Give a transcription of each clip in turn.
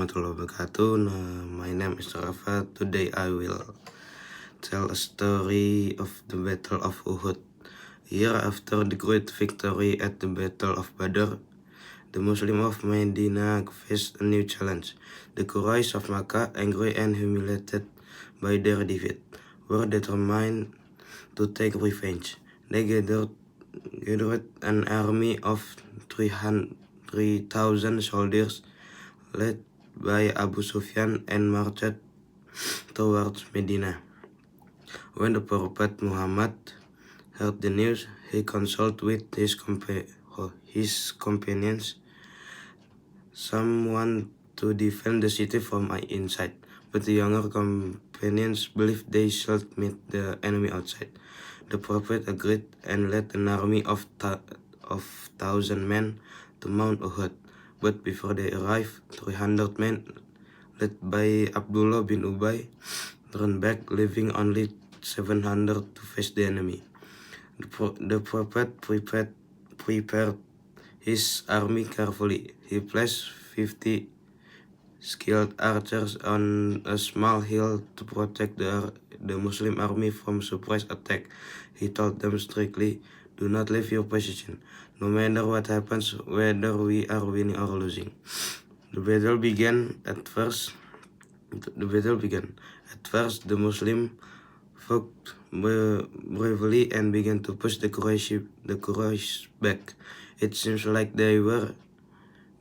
warahmatullahi wabarakatuh. My name is Rafa. Today I will tell a story of the Battle of Uhud. A year after the great victory at the Battle of Badr, the Muslims of Medina faced a new challenge. The Quraysh of Makkah, angry and humiliated by their defeat, were determined to take revenge. They gathered an army of 3,000 soldiers led by Abu Sufyan and marched towards Medina. When the Prophet Muhammad heard the news, he consulted with his companions. Some want to defend the city from inside, but the younger companions believed they should meet the enemy outside. The Prophet agreed and led an army of 1,000 men to Mount Uhud. But before they arrived, 300 men, led by Abdullah bin Ubay, turned back, leaving only 700 to face the enemy. The Prophet prepared his army carefully. He placed 50 skilled archers on a small hill to protect the Muslim army from surprise attack. He told them strictly, "Do not leave your position, no matter what happens, whether we are winning or losing." The battle began. At first, the Muslim fought bravely and began to push the Quraysh back. It seems like they were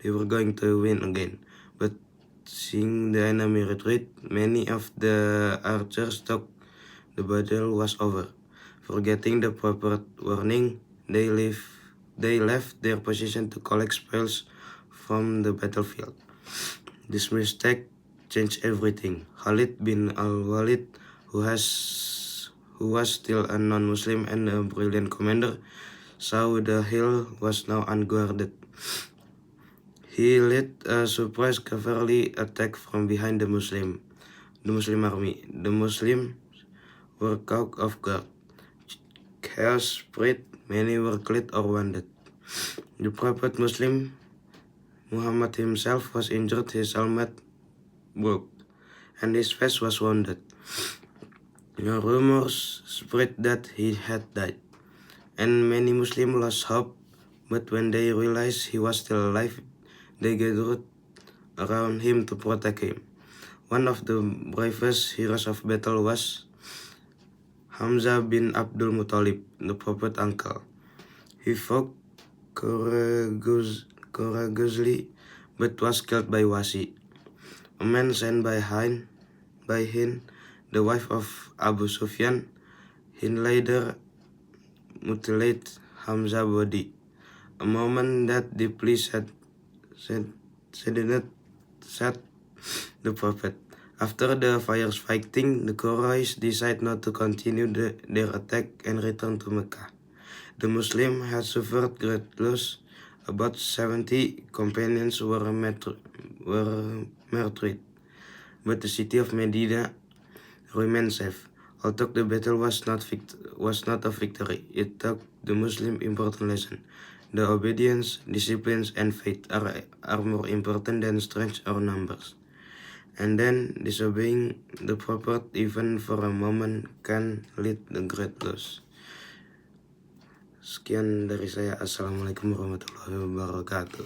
going to win again, but seeing the enemy retreat, many of the archers thought the battle was over. Forgetting the proper warning, they left their position to collect spoils from the battlefield. This mistake changed everything. Khalid bin al-Walid, who was still a non-Muslim and a brilliant commander, saw the hill was now unguarded. He led a surprise cavalry attack from behind the Muslim army. The Muslims were caught off guard. Chaos spread. Many were killed or wounded. The Prophet Muhammad himself was injured. His helmet broke, and his face was wounded. Rumors spread that he had died, and many Muslims lost hope. But when they realized he was still alive, they gathered around him to protect him. One of the bravest heroes of battle was Hamzah bin Abdul Muttalib, the Prophet's uncle. He fought courageously, but was killed by Wasi, a man sent by Hind, the wife of Abu Sufyan. Hind later mutilated Hamzah's body, a moment that deeply saddened the Prophet. After the fierce fighting, the Quraysh decided not to continue their attack and returned to Mecca. The Muslims had suffered great loss. About 70 companions were martyred, but the city of Medina remained safe. Although the battle was not a victory, it taught the Muslim important lesson. The obedience, discipline, and faith are more important than strength or numbers. And then disobeying the Prophet even for a moment can lead to great loss. Sekian dari saya. Assalamualaikum warahmatullahi wabarakatuh.